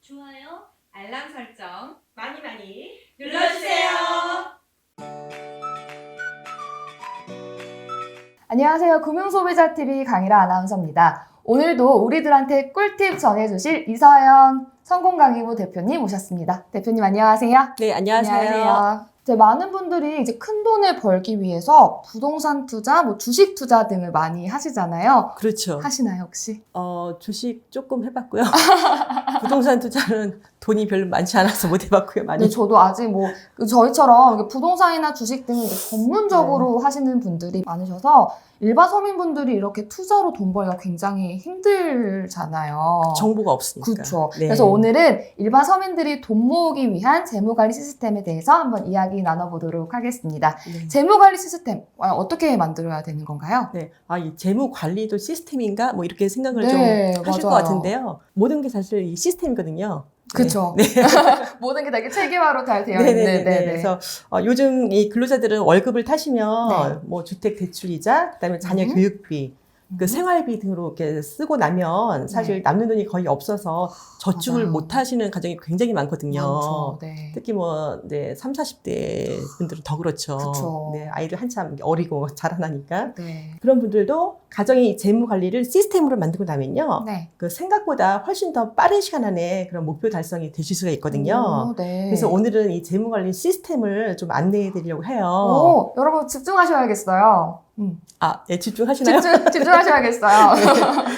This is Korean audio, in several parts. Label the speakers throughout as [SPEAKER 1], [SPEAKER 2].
[SPEAKER 1] 좋아요, 알람 설정
[SPEAKER 2] 많이
[SPEAKER 1] 눌러주세요.
[SPEAKER 3] 안녕하세요. 금융소비자TV 강일아 아나운서입니다. 오늘도 우리들한테 꿀팁 전해주실 이서연 성공강의부 대표님 모셨습니다. 대표님 안녕하세요.
[SPEAKER 2] 네, 안녕하세요.
[SPEAKER 3] 이제 많은 분들이 이제 큰 돈을 벌기 위해서 부동산 투자, 주식 투자 등을 많이 하시잖아요.
[SPEAKER 2] 그렇죠.
[SPEAKER 3] 하시나요, 혹시?
[SPEAKER 2] 주식 조금 해봤고요. 부동산 투자는 돈이 별로 많지 않아서 못 해봤고요. 많이.
[SPEAKER 3] 네, 저도 아직 저희처럼 이렇게 부동산이나 주식 등을 이제 전문적으로 하시는 분들이 많으셔서 일반 서민분들이 이렇게 투자로 돈 벌기가 굉장히 힘들잖아요.
[SPEAKER 2] 정보가 없으니까.
[SPEAKER 3] 그렇죠.
[SPEAKER 2] 네.
[SPEAKER 3] 그래서 오늘은 일반 서민들이 돈 모으기 위한 재무관리 시스템에 대해서 한번 이야기 나눠보도록 하겠습니다.
[SPEAKER 2] 네.
[SPEAKER 3] 재무관리 시스템 어떻게 만들어야 되는 건가요?
[SPEAKER 2] 네. 이 재무 관리도 시스템인가? 뭐 이렇게 생각을
[SPEAKER 3] 네,
[SPEAKER 2] 좀 하실
[SPEAKER 3] 맞아요.
[SPEAKER 2] 것 같은데요. 모든 게 사실 이 시스템이거든요.
[SPEAKER 3] 그렇죠.
[SPEAKER 2] 네.
[SPEAKER 3] 모든 게 되게 체계화로 잘 되어
[SPEAKER 2] 네네네.
[SPEAKER 3] 있는. 네네.
[SPEAKER 2] 그래서 요즘 이 근로자들은 월급을 타시면
[SPEAKER 3] 네.
[SPEAKER 2] 뭐 주택 대출이자, 그다음에 자녀 교육비, 그 생활비 등으로 이렇게 쓰고 나면 사실
[SPEAKER 3] 네.
[SPEAKER 2] 남는 돈이 거의 없어서 저축을
[SPEAKER 3] 맞아요.
[SPEAKER 2] 못 하시는 가정이 굉장히 많거든요.
[SPEAKER 3] 많죠. 네.
[SPEAKER 2] 특히 네, 30, 40대 분들은 더 그렇죠.
[SPEAKER 3] 그쵸.
[SPEAKER 2] 네, 아이들 한참 어리고 자라나니까.
[SPEAKER 3] 네.
[SPEAKER 2] 그런 분들도 가정의 재무 관리를 시스템으로 만들고 나면요.
[SPEAKER 3] 네.
[SPEAKER 2] 그 생각보다 훨씬 더 빠른 시간 안에 그런 목표 달성이 되실 수가 있거든요.
[SPEAKER 3] 오, 네.
[SPEAKER 2] 그래서 오늘은 이 재무 관리 시스템을 좀 안내해 드리려고 해요.
[SPEAKER 3] 오, 여러분 집중하셔야겠어요.
[SPEAKER 2] 네, 집중하시나요?
[SPEAKER 3] 집중하셔야겠어요.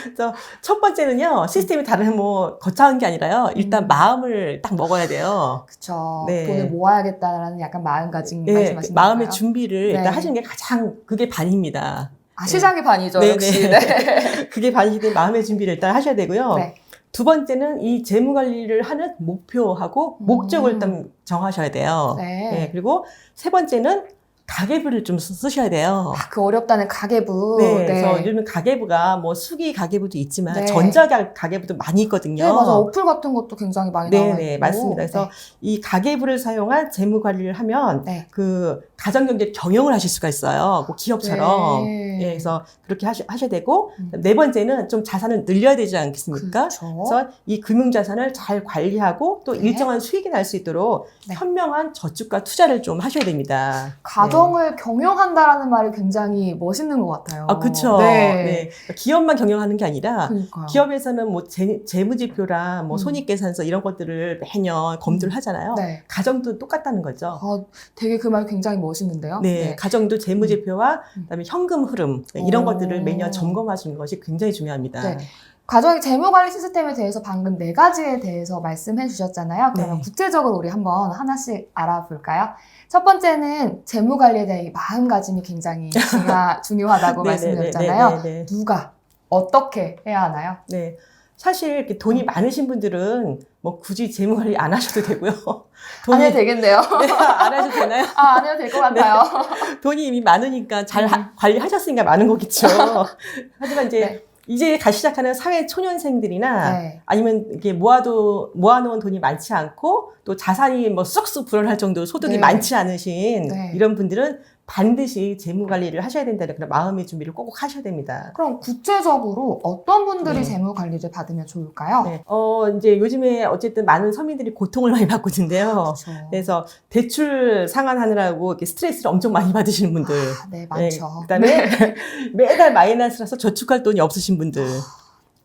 [SPEAKER 2] 그래서 첫 번째는요, 시스템이 다른 거창한 게 아니라요. 일단 마음을 딱 먹어야 돼요.
[SPEAKER 3] 그쵸.
[SPEAKER 2] 네.
[SPEAKER 3] 돈을 모아야겠다라는 약간 마음가짐
[SPEAKER 2] 네,
[SPEAKER 3] 말씀하시는
[SPEAKER 2] 마음의
[SPEAKER 3] 건가요?
[SPEAKER 2] 준비를
[SPEAKER 3] 네.
[SPEAKER 2] 일단 하시는 게 가장 그게 반입니다.
[SPEAKER 3] 시작이 반이죠,
[SPEAKER 2] 네,
[SPEAKER 3] 역시.
[SPEAKER 2] 네.
[SPEAKER 3] 네.
[SPEAKER 2] 그게 반이된 마음의 준비를 일단 하셔야 되고요.
[SPEAKER 3] 네.
[SPEAKER 2] 두 번째는 이 재무 관리를 하는 목표하고 목적을 일단 정하셔야 돼요.
[SPEAKER 3] 네.
[SPEAKER 2] 그리고 세 번째는 가계부를 좀 쓰셔야 돼요.
[SPEAKER 3] 그 어렵다는 가계부.
[SPEAKER 2] 네, 그래서 요즘 가계부가 수기 가계부도 있지만
[SPEAKER 3] 네.
[SPEAKER 2] 전자 가계부도 많이 있거든요.
[SPEAKER 3] 네, 맞아. 어플 같은 것도 굉장히 많이 나와 있고.
[SPEAKER 2] 네, 맞습니다. 그래서 이 가계부를 사용한 재무 관리를 하면
[SPEAKER 3] 네.
[SPEAKER 2] 그 가정경제 경영을 하실 수가 있어요. 뭐 기업처럼.
[SPEAKER 3] 네.
[SPEAKER 2] 그래서 그렇게 하셔야 되고 네 번째는 좀 자산을 늘려야 되지 않겠습니까?
[SPEAKER 3] 그렇죠.
[SPEAKER 2] 그래서 이 금융자산을 잘 관리하고 또
[SPEAKER 3] 네.
[SPEAKER 2] 일정한 수익이 날 수 있도록
[SPEAKER 3] 네.
[SPEAKER 2] 현명한 저축과 투자를 좀 하셔야 됩니다.
[SPEAKER 3] 가정을 경영한다라는 말이 굉장히 멋있는 것 같아요.
[SPEAKER 2] 그렇죠.
[SPEAKER 3] 네.
[SPEAKER 2] 네. 기업만 경영하는 게 아니라
[SPEAKER 3] 그러니까요.
[SPEAKER 2] 기업에서는 재무지표랑
[SPEAKER 3] 음.
[SPEAKER 2] 손익계산서 이런 것들을 매년 검토를 하잖아요.
[SPEAKER 3] 네.
[SPEAKER 2] 가정도 똑같다는 거죠.
[SPEAKER 3] 되게 그 말 굉장히 멋있는데요.
[SPEAKER 2] 네, 가정도 재무제표와
[SPEAKER 3] 음.
[SPEAKER 2] 그다음에 현금 흐름 이런
[SPEAKER 3] 오.
[SPEAKER 2] 것들을 매년 점검하시는 것이 굉장히 중요합니다.
[SPEAKER 3] 네. 가정의 재무관리 시스템에 대해서 방금 4가지에 대해서 말씀해 주셨잖아요. 그러면
[SPEAKER 2] 네.
[SPEAKER 3] 구체적으로 우리 한번 하나씩 알아볼까요? 첫 번째는 재무관리에 대한 마음가짐이 굉장히 중요하다고 말씀드렸잖아요.
[SPEAKER 2] 네.
[SPEAKER 3] 누가 어떻게 해야 하나요?
[SPEAKER 2] 네. 사실 이렇게 돈이 많으신 분들은 굳이 재무 관리 안 하셔도 되고요.
[SPEAKER 3] 안 해도 되겠네요.
[SPEAKER 2] 네, 안 하셔도 되나요?
[SPEAKER 3] 안 해도 될 것 같아요.
[SPEAKER 2] 돈이 이미 많으니까 잘 관리하셨으니까 많은 거겠죠. 하지만 이제 시작하는 사회 초년생들이나
[SPEAKER 3] 네.
[SPEAKER 2] 아니면 이렇게 모아놓은 돈이 많지 않고 또 자산이 쑥쑥 불어날 정도로 소득이
[SPEAKER 3] 네.
[SPEAKER 2] 많지 않으신
[SPEAKER 3] 네.
[SPEAKER 2] 이런 분들은 반드시 재무 관리를 하셔야 된다는 그런 마음의 준비를 꼭 하셔야 됩니다.
[SPEAKER 3] 그럼 구체적으로 어떤 분들이
[SPEAKER 2] 네.
[SPEAKER 3] 재무관리를 받으면 좋을까요?
[SPEAKER 2] 네. 이제 요즘에 어쨌든 많은 서민들이 고통을 많이 받고 있는데요.
[SPEAKER 3] 그렇죠.
[SPEAKER 2] 그래서 대출 상환하느라고 이렇게 스트레스를 엄청 많이 받으시는 분들.
[SPEAKER 3] 네, 많죠.
[SPEAKER 2] 그다음에 매달 마이너스라서 저축할 돈이 없으신 분들.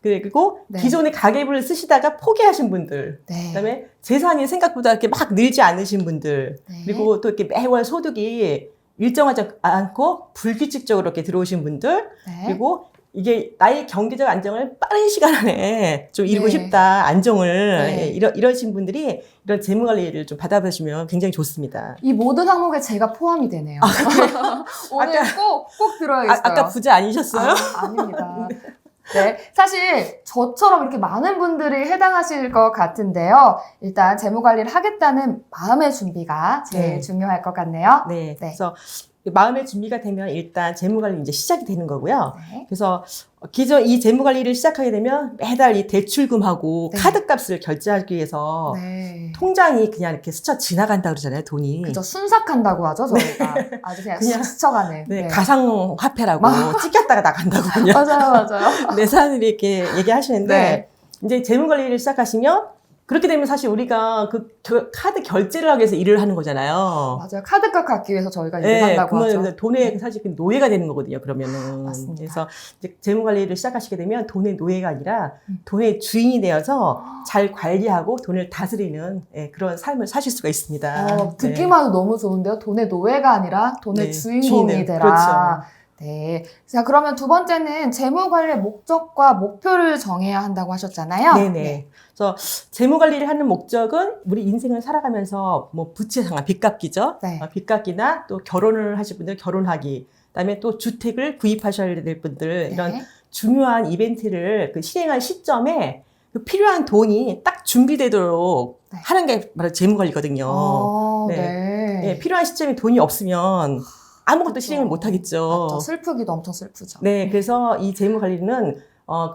[SPEAKER 2] 그리고
[SPEAKER 3] 네.
[SPEAKER 2] 기존의 가계부를 쓰시다가 포기하신 분들.
[SPEAKER 3] 네.
[SPEAKER 2] 그다음에 재산이 생각보다 이렇게 막 늘지 않으신 분들.
[SPEAKER 3] 네.
[SPEAKER 2] 그리고 또 이렇게 매월 소득이 일정하지 않고 불규칙적으로 이렇게 들어오신 분들.
[SPEAKER 3] 네.
[SPEAKER 2] 그리고 이게 나의 경제적 안정을 빠른 시간 안에 좀 이루고
[SPEAKER 3] 네.
[SPEAKER 2] 싶다, 안정을.
[SPEAKER 3] 네.
[SPEAKER 2] 이러신 분들이 이런 재무 관리를 좀 받아보시면 굉장히 좋습니다.
[SPEAKER 3] 이 모든 항목에 제가 포함이 되네요. 오늘 꼭 들어야겠어요.
[SPEAKER 2] 아까 부자 아니셨어요?
[SPEAKER 3] 아닙니다. 네, 사실 저처럼 이렇게 많은 분들이 해당하실 것 같은데요. 일단 재무관리를 하겠다는 마음의 준비가 제일
[SPEAKER 2] 네.
[SPEAKER 3] 중요할 것 같네요.
[SPEAKER 2] 네. 그래서 마음의 준비가 되면 일단 재무관리 이제 시작이 되는 거고요.
[SPEAKER 3] 네.
[SPEAKER 2] 그래서 기존 이 재무관리를 시작하게 되면 매달 이 대출금하고
[SPEAKER 3] 네.
[SPEAKER 2] 카드값을 결제하기 위해서
[SPEAKER 3] 네.
[SPEAKER 2] 통장이 그냥 이렇게 스쳐 지나간다 그러잖아요, 돈이.
[SPEAKER 3] 그죠. 순삭한다고 하죠, 저희가. 아주 그냥 스쳐가는.
[SPEAKER 2] 네,
[SPEAKER 3] 네.
[SPEAKER 2] 가상화폐라고 찍혔다가 나간다고 그냥.
[SPEAKER 3] 맞아요.
[SPEAKER 2] 네, 사람들이 이렇게 얘기하시는데
[SPEAKER 3] 네.
[SPEAKER 2] 이제 재무관리를 시작하시면 그렇게 되면 사실 우리가 카드 결제를 하기 위해서 일을 하는 거잖아요.
[SPEAKER 3] 맞아요. 카드값 갚기 위해서 저희가 일을
[SPEAKER 2] 네,
[SPEAKER 3] 한다고
[SPEAKER 2] 그러면
[SPEAKER 3] 하죠.
[SPEAKER 2] 돈의 사실 그 노예가 되는 거거든요. 그러면은.
[SPEAKER 3] 맞습니다.
[SPEAKER 2] 그래서 이제 재무 관리를 시작하시게 되면 돈의 노예가 아니라 돈의 주인이 되어서 잘 관리하고 돈을 다스리는 그런 삶을 사실 수가 있습니다.
[SPEAKER 3] 듣기만 해도 너무 좋은데요. 돈의 노예가 아니라 돈의
[SPEAKER 2] 네,
[SPEAKER 3] 주인공이
[SPEAKER 2] 주인은,
[SPEAKER 3] 되라.
[SPEAKER 2] 그렇죠.
[SPEAKER 3] 네. 자, 그러면 두 번째는 재무 관리의 목적과 목표를 정해야 한다고 하셨잖아요.
[SPEAKER 2] 네네. 그래서 재무 관리를 하는 목적은 우리 인생을 살아가면서 뭐 부채 상환, 빚 갚기죠.
[SPEAKER 3] 네.
[SPEAKER 2] 빚 갚기나 또 결혼을 하실 분들 결혼하기. 그다음에 또 주택을 구입하셔야 될 분들 이런
[SPEAKER 3] 네.
[SPEAKER 2] 중요한 이벤트를 그 실행할 시점에 그 필요한 돈이 딱 준비되도록
[SPEAKER 3] 네.
[SPEAKER 2] 하는 게 바로 재무 관리거든요.
[SPEAKER 3] 네.
[SPEAKER 2] 네. 예, 필요한 시점에 돈이 없으면 아무것도
[SPEAKER 3] 그렇죠.
[SPEAKER 2] 실행을 못 하겠죠.
[SPEAKER 3] 맞죠. 슬프기도 엄청 슬프죠.
[SPEAKER 2] 네, 그래서 이 재무 관리는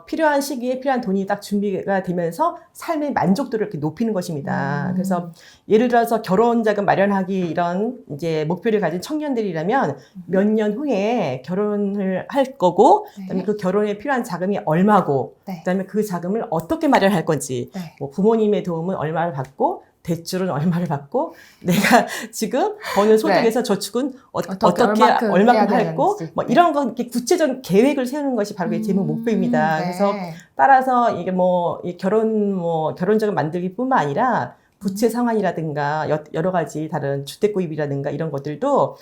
[SPEAKER 2] 필요한 시기에 필요한 돈이 딱 준비가 되면서 삶의 만족도를 이렇게 높이는 것입니다. 그래서 예를 들어서 결혼 자금 마련하기 이런 이제 목표를 가진 청년들이라면 몇 년 후에 결혼을 할 거고, 그다음에 그 결혼에 필요한 자금이 얼마고,
[SPEAKER 3] 네.
[SPEAKER 2] 그다음에 그 자금을 어떻게 마련할 건지,
[SPEAKER 3] 네.
[SPEAKER 2] 뭐 부모님의 도움은 얼마를 받고, 대출은 얼마를 받고, 내가 지금 버는 소득에서 저축은 어떻게 얼마큼
[SPEAKER 3] 해야
[SPEAKER 2] 할고,
[SPEAKER 3] 되는지.
[SPEAKER 2] 뭐 이런 거 이렇게 구체적인 계획을 세우는 것이 바로 재무 목표입니다.
[SPEAKER 3] 네.
[SPEAKER 2] 그래서 따라서 이게 뭐 이 결혼자금 만들기뿐만 아니라 부채 상환이라든가 여러 가지 다른 주택 구입이라든가 이런 것들도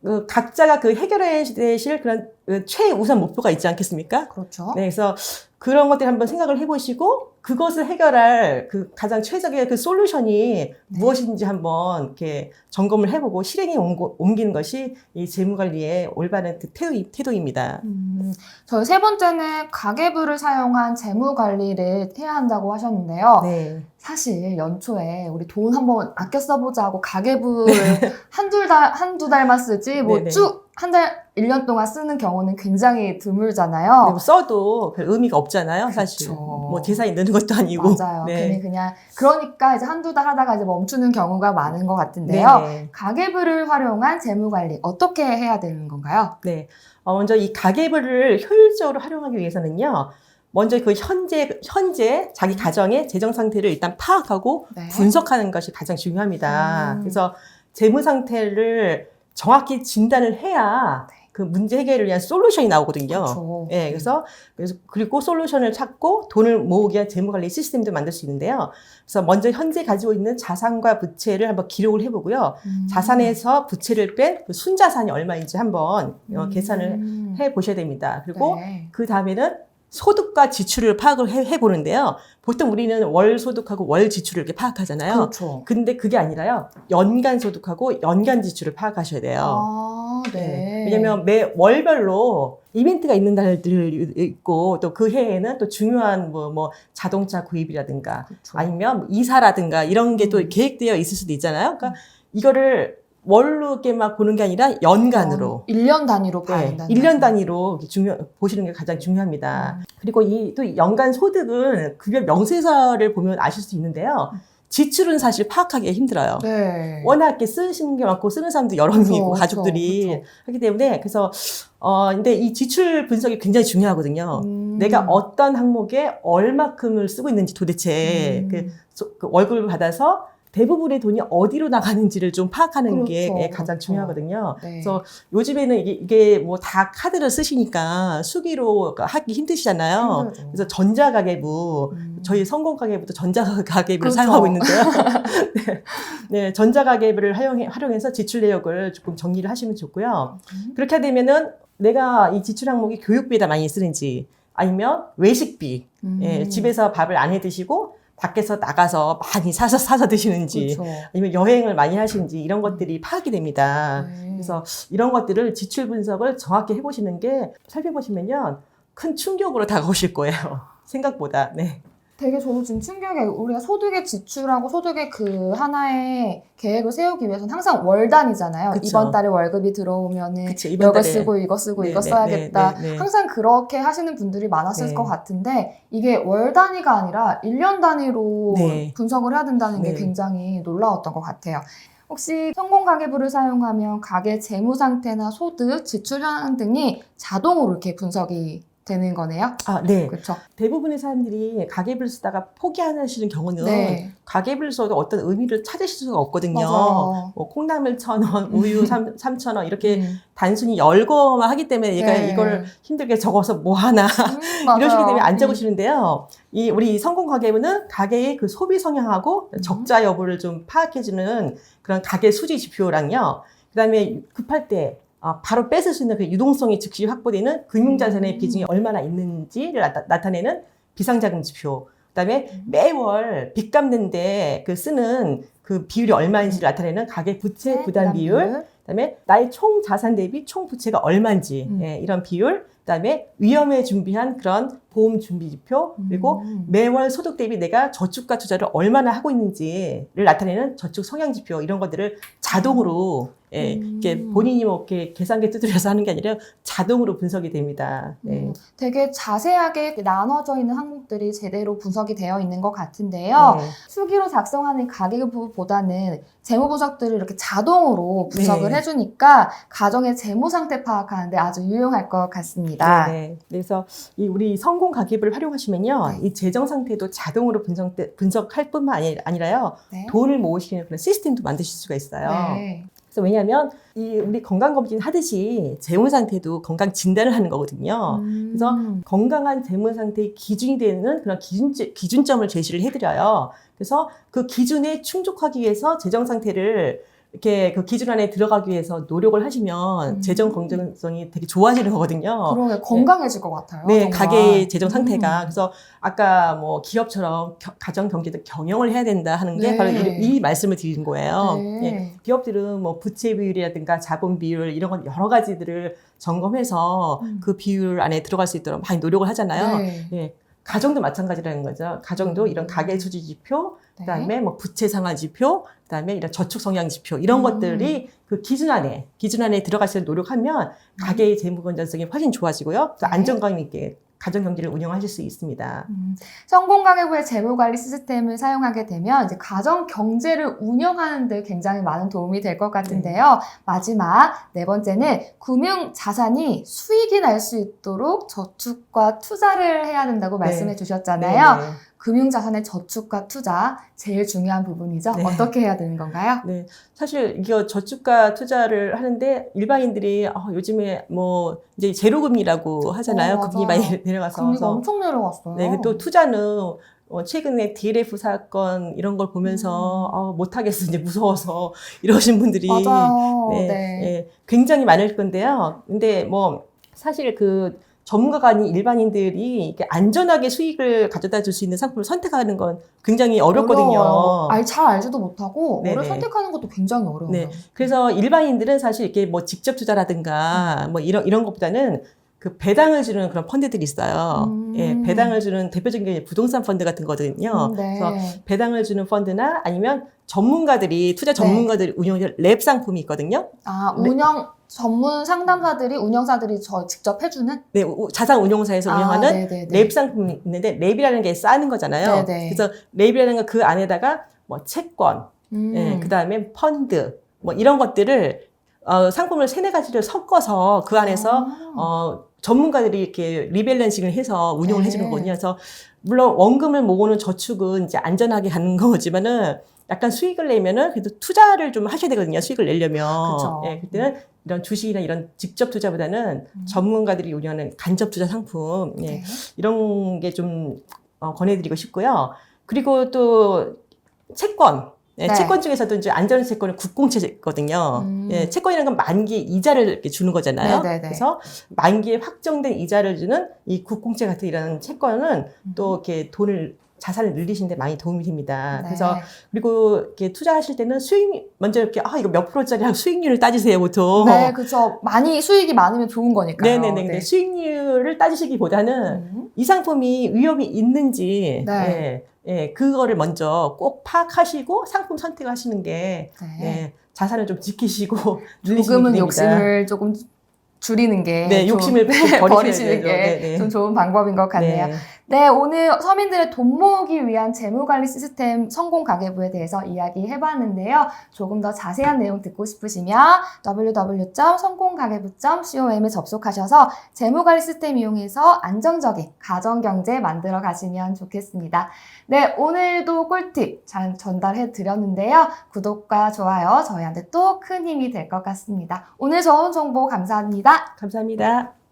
[SPEAKER 3] 네.
[SPEAKER 2] 각자가 그 해결해야 되실 그런 최우선 목표가 있지 않겠습니까?
[SPEAKER 3] 그렇죠.
[SPEAKER 2] 네, 그래서 그런 것들 한번 생각을 해보시고 그것을 해결할 그 가장 최적의 그 솔루션이 무엇인지 한번 이렇게 점검을 해보고 실행에 옮기는 것이 이 재무관리의 올바른 그 태도입니다.
[SPEAKER 3] 저희 세 번째는 가계부를 사용한 재무 관리를 해야 한다고 하셨는데요.
[SPEAKER 2] 네.
[SPEAKER 3] 사실 연초에 우리 돈 한번 아껴 써보자 하고 가계부를 한두 달만 쓰지 뭐
[SPEAKER 2] 네네.
[SPEAKER 3] 쭉 한 달, 1년 동안 쓰는 경우는 굉장히 드물잖아요.
[SPEAKER 2] 뭐 써도 별 의미가 없잖아요, 사실.
[SPEAKER 3] 그쵸.
[SPEAKER 2] 뭐 재산이 느는 것도 아니고.
[SPEAKER 3] 맞아요.
[SPEAKER 2] 네.
[SPEAKER 3] 괜히 그냥 그러니까 이제 한두 달 하다가 이제 멈추는 경우가 많은 것 같은데요.
[SPEAKER 2] 네.
[SPEAKER 3] 가계부를 활용한 재무 관리 어떻게 해야 되는 건가요?
[SPEAKER 2] 네. 먼저 이 가계부를 효율적으로 활용하기 위해서는요. 먼저 그 현재 자기 가정의 재정 상태를 일단 파악하고
[SPEAKER 3] 네.
[SPEAKER 2] 분석하는 것이 가장 중요합니다. 그래서 재무 상태를 정확히 진단을 해야 그 문제 해결을 위한 솔루션이 나오거든요.
[SPEAKER 3] 그렇죠.
[SPEAKER 2] 예, 그래서 그리고 솔루션을 찾고 돈을 모으기 위한 재무 관리 시스템도 만들 수 있는데요. 그래서 먼저 현재 가지고 있는 자산과 부채를 한번 기록을 해보고요. 자산에서 부채를 뺀 그 순자산이 얼마인지 한번 계산을 해 보셔야 됩니다. 그리고
[SPEAKER 3] 네.
[SPEAKER 2] 그 다음에는 소득과 지출을 파악을 해보는데요. 보통 우리는 월 소득하고 월 지출을 이렇게 파악하잖아요.
[SPEAKER 3] 그렇죠.
[SPEAKER 2] 근데 그게 아니라요. 연간 소득하고 연간 지출을 파악하셔야 돼요.
[SPEAKER 3] 아, 네.
[SPEAKER 2] 왜냐면 매 월별로 이벤트가 있는 달들이 있고 또 그 해에는 또 중요한 뭐 자동차 구입이라든가
[SPEAKER 3] 그렇죠.
[SPEAKER 2] 아니면 이사라든가 이런 게 또 계획되어 있을 수도 있잖아요. 그러니까 이거를 월로 이렇게 막 보는 게 아니라 연간으로.
[SPEAKER 3] 1년 단위로 봐야
[SPEAKER 2] 네,
[SPEAKER 3] 된다는
[SPEAKER 2] 1년 단위로 보시는 게 가장 중요합니다. 그리고 또 연간 소득은 급여 명세서를 보면 아실 수 있는데요. 지출은 사실 파악하기가 힘들어요.
[SPEAKER 3] 네.
[SPEAKER 2] 워낙 이렇게 쓰시는 게 많고 쓰는 사람도 여러 명 있고
[SPEAKER 3] 그렇죠,
[SPEAKER 2] 가족들이
[SPEAKER 3] 그렇죠.
[SPEAKER 2] 하기 때문에 그래서 근데 이 지출 분석이 굉장히 중요하거든요. 내가 어떤 항목에 얼마큼을 쓰고 있는지 도대체 그 월급을 받아서 대부분의 돈이 어디로 나가는지를 좀 파악하는 게
[SPEAKER 3] 그렇죠,
[SPEAKER 2] 가장
[SPEAKER 3] 그렇죠.
[SPEAKER 2] 중요하거든요.
[SPEAKER 3] 네.
[SPEAKER 2] 그래서 요즘에는 이게 뭐 다 카드를 쓰시니까 수기로 하기 힘드시잖아요.
[SPEAKER 3] 힘들죠.
[SPEAKER 2] 그래서 전자가계부, 저희 성공가계부도 전자가계부를
[SPEAKER 3] 그렇죠.
[SPEAKER 2] 사용하고 있는데요. 네, 전자가계부를 활용해서 지출 내역을 조금 정리를 하시면 좋고요. 그렇게 되면은 내가 이 지출 항목이 교육비에다 많이 쓰는지 아니면 외식비, 예, 집에서 밥을 안 해 드시고 밖에서 나가서 많이 사서 드시는지
[SPEAKER 3] 그렇죠.
[SPEAKER 2] 아니면 여행을 많이 하시는지 이런 것들이 파악이 됩니다.
[SPEAKER 3] 네.
[SPEAKER 2] 그래서 이런 것들을 지출 분석을 정확히 해보시는 게 살펴보시면요. 큰 충격으로 다가오실 거예요. 생각보다. 네.
[SPEAKER 3] 되게 저도 지금 충격이에요. 우리가 소득의 지출하고 소득의 그 하나의 계획을 세우기 위해서는 항상 월 단위잖아요.
[SPEAKER 2] 그쵸.
[SPEAKER 3] 이번 달에 월급이 들어오면은
[SPEAKER 2] 그쵸, 이번
[SPEAKER 3] 이거
[SPEAKER 2] 달에.
[SPEAKER 3] 쓰고 이거 쓰고
[SPEAKER 2] 네,
[SPEAKER 3] 이거
[SPEAKER 2] 네,
[SPEAKER 3] 써야겠다.
[SPEAKER 2] 네, 네, 네.
[SPEAKER 3] 항상 그렇게 하시는 분들이 많았을
[SPEAKER 2] 네.
[SPEAKER 3] 것 같은데 이게 월 단위가 아니라 1년 단위로
[SPEAKER 2] 네.
[SPEAKER 3] 분석을 해야 된다는 게
[SPEAKER 2] 네.
[SPEAKER 3] 굉장히 놀라웠던 것 같아요. 혹시 성공가계부를 사용하면 가계 재무 상태나 소득, 지출 현황 등이 자동으로 이렇게 분석이 되는 거네요.
[SPEAKER 2] 아, 네.
[SPEAKER 3] 그렇죠.
[SPEAKER 2] 대부분의 사람들이 가계부를 쓰다가 포기하시는 경우는
[SPEAKER 3] 네.
[SPEAKER 2] 가계부를 써도 어떤 의미를 찾으실 수가 없거든요.
[SPEAKER 3] 맞아요.
[SPEAKER 2] 뭐 콩나물 1,000원, 우유 3,000원 이렇게
[SPEAKER 3] 음.
[SPEAKER 2] 단순히 열거만 하기 때문에 얘가
[SPEAKER 3] 네.
[SPEAKER 2] 이걸 힘들게 적어서 뭐 하나
[SPEAKER 3] 맞아요.
[SPEAKER 2] 이러시기 때문에 안 적으시는데요. 우리 성공 가계부는 가계의 그 소비 성향하고 적자 여부를 좀 파악해주는 그런 가계 수지 지표랑요. 그다음에 급할 때 바로 뺏을 수 있는 그 유동성이 즉시 확보되는 금융자산의 비중이 얼마나 있는지를 나타내는 비상자금 지표. 그다음에 매월 빚 갚는데 쓰는 그 비율이 얼마인지를 나타내는 가계 부채 부담 비율. 그다음에 나의 총 자산 대비 총 부채가 얼마인지 이런 비율. 그다음에 위험에 준비한 그런 보험 준비 지표, 그리고 매월 소득 대비 내가 저축과 투자를 얼마나 하고 있는지를 나타내는 저축 성향 지표, 이런 것들을 자동으로 이렇게 본인이 뭐 이렇게 계산기 두드려서 하는 게 아니라 자동으로 분석이 됩니다. 네.
[SPEAKER 3] 되게 자세하게 나눠져 있는 항목들이 제대로 분석이 되어 있는 것 같은데요.
[SPEAKER 2] 네.
[SPEAKER 3] 수기로 작성하는 가계부보다는 재무 분석들을 이렇게 자동으로 분석을
[SPEAKER 2] 네.
[SPEAKER 3] 해주니까 가정의 재무 상태 파악하는데 아주 유용할 것 같습니다.
[SPEAKER 2] 네. 그래서 우리 성공 가계부를 활용하시면요,
[SPEAKER 3] 네.
[SPEAKER 2] 이 재정 상태도 자동으로 분석할 뿐만 아니라요,
[SPEAKER 3] 네.
[SPEAKER 2] 돈을 모으시는 그런 시스템도 만드실 수가 있어요.
[SPEAKER 3] 네.
[SPEAKER 2] 그래서 왜냐하면 우리 건강검진 하듯이 재무 상태도 건강 진단을 하는 거거든요. 그래서 건강한 재무 상태의 기준이 되는 그런 기준점을 제시를 해드려요. 그래서 그 기준에 충족하기 위해서 재정 상태를 이렇게 그 기준 안에 들어가기 위해서 노력을 하시면 재정 건전성이 되게 좋아지는 거거든요.
[SPEAKER 3] 그러게 건강해질 것 같아요.
[SPEAKER 2] 네,
[SPEAKER 3] 정말.
[SPEAKER 2] 가계의 재정 상태가. 그래서 아까 뭐 기업처럼 가정 경제도 경영을 해야 된다 하는 게
[SPEAKER 3] 네.
[SPEAKER 2] 바로 이 말씀을 드리는 거예요.
[SPEAKER 3] 네.
[SPEAKER 2] 네, 기업들은 뭐 부채 비율이라든가 자본 비율 이런 건 여러 가지들을 점검해서 그 비율 안에 들어갈 수 있도록 많이 노력을 하잖아요.
[SPEAKER 3] 네.
[SPEAKER 2] 네, 가정도 마찬가지라는 거죠. 가정도 이런 가계 수지 지표, 그다음에 뭐 부채 상환 지표, 그다음에 이런 저축 성향 지표, 이런 것들이 그 기준 안에 들어가시려고 노력하면 가계의 재무 건전성이 훨씬 좋아지고요. 또 안정감 있게 가정 경제를 운영하실 수 있습니다.
[SPEAKER 3] 성공 가계부의 재무 관리 시스템을 사용하게 되면 이제 가정 경제를 운영하는 데 굉장히 많은 도움이 될 것 같은데요. 마지막 4번째는 금융 자산이 수익이 날 수 있도록 저축과 투자를 해야 된다고 말씀해 주셨잖아요.
[SPEAKER 2] 네.
[SPEAKER 3] 금융 자산의 저축과 투자 제일 중요한 부분이죠.
[SPEAKER 2] 네.
[SPEAKER 3] 어떻게 해야 되는 건가요?
[SPEAKER 2] 네, 사실 이거 저축과 투자를 하는데 일반인들이 요즘에 뭐 이제 제로금리라고 하잖아요.
[SPEAKER 3] 맞아요.
[SPEAKER 2] 금리 많이 내려가서.
[SPEAKER 3] 금리가 엄청 내려갔어요.
[SPEAKER 2] 네, 또 투자는 최근에 DLF 사건 이런 걸 보면서 못하겠어, 이제 무서워서 이러신 분들이
[SPEAKER 3] 맞아요.
[SPEAKER 2] 네,
[SPEAKER 3] 네.
[SPEAKER 2] 네, 굉장히 많을 건데요. 근데 뭐 사실 그 전문가가 아닌 일반인들이 이렇게 안전하게 수익을 가져다 줄 수 있는 상품을 선택하는 건 굉장히 어렵거든요.
[SPEAKER 3] 어려워요. 잘 알지도 못하고
[SPEAKER 2] 네네.
[SPEAKER 3] 뭐를 선택하는 것도 굉장히 어려워요.
[SPEAKER 2] 네. 그래서 일반인들은 사실 이렇게 뭐 직접 투자라든가 뭐 이런 것보다는 그 배당을 주는 그런 펀드들이 있어요. 예, 배당을 주는 대표적인 게 부동산 펀드 같은 거거든요.
[SPEAKER 3] 네.
[SPEAKER 2] 그래서 배당을 주는 펀드나 아니면 투자 전문가들이 운영하는 랩 상품이 있거든요.
[SPEAKER 3] 운영 전문 상담사들이 운영사들이 직접 해주는?
[SPEAKER 2] 네, 자산 운용사에서 운영하는
[SPEAKER 3] 네네네.
[SPEAKER 2] 랩 상품이 있는데 랩이라는 게 싸는 거잖아요.
[SPEAKER 3] 네네.
[SPEAKER 2] 그래서 랩이라는 건 그 안에다가 뭐 채권, 예, 그다음에 펀드 뭐 이런 것들을 상품을 3-4가지를 섞어서 그 안에서 전문가들이 이렇게 리밸런싱을 해서 운용을
[SPEAKER 3] 네.
[SPEAKER 2] 해주는 거거든요. 그래서 물론 원금을 모으는 저축은 이제 안전하게 가는 거지만은 약간 수익을 내면은 그래도 투자를 좀 하셔야 되거든요. 수익을 내려면.
[SPEAKER 3] 그쵸.
[SPEAKER 2] 예, 그때는 이런 주식이나 이런 직접 투자보다는 전문가들이 운영하는 간접 투자 상품, 예,
[SPEAKER 3] 네.
[SPEAKER 2] 이런 게 좀 권해드리고 싶고요. 그리고 또 채권. 네,
[SPEAKER 3] 네.
[SPEAKER 2] 채권 중에서도 이제 안전채권은 국공채거든요. 예, 채권이라는 건 만기에 이자를 이렇게 주는 거잖아요.
[SPEAKER 3] 네네네.
[SPEAKER 2] 그래서 만기에 확정된 이자를 주는 이 국공채 같은 이런 채권은 또 이렇게 자산을 늘리시는데 많이 도움이 됩니다.
[SPEAKER 3] 네.
[SPEAKER 2] 그래서 그리고 이렇게 투자하실 때는 먼저 이렇게 이거 몇 프로짜리 수익률을 따지세요, 보통.
[SPEAKER 3] 네, 그렇죠. 많이 수익이 많으면 좋은 거니까요.
[SPEAKER 2] 네네네. 근데 수익률을 따지시기보다는 이 상품이 위험이 있는지,
[SPEAKER 3] 네.
[SPEAKER 2] 그거를 먼저 꼭 파악하시고 상품 선택하시는 게
[SPEAKER 3] 네.
[SPEAKER 2] 자산을 좀 지키시고 늘리시는
[SPEAKER 3] 조금은
[SPEAKER 2] 길입니다.
[SPEAKER 3] 욕심을 조금 줄이는 게
[SPEAKER 2] 네,
[SPEAKER 3] 좀,
[SPEAKER 2] 욕심을
[SPEAKER 3] 버리시는 게
[SPEAKER 2] 네, 네.
[SPEAKER 3] 좀 좋은 방법인 것 같네요.
[SPEAKER 2] 네.
[SPEAKER 3] 네, 오늘 서민들의 돈 모으기 위한 재무관리 시스템 성공 가계부에 대해서 이야기해봤는데요. 조금 더 자세한 내용 듣고 싶으시면 www.성공가계부.com에 접속하셔서 재무관리 시스템 이용해서 안정적인 가정경제 만들어 가시면 좋겠습니다. 네, 오늘도 꿀팁 잘 전달해 드렸는데요. 구독과 좋아요 저희한테 또 큰 힘이 될 것 같습니다. 오늘 좋은 정보 감사합니다.
[SPEAKER 2] 감사합니다.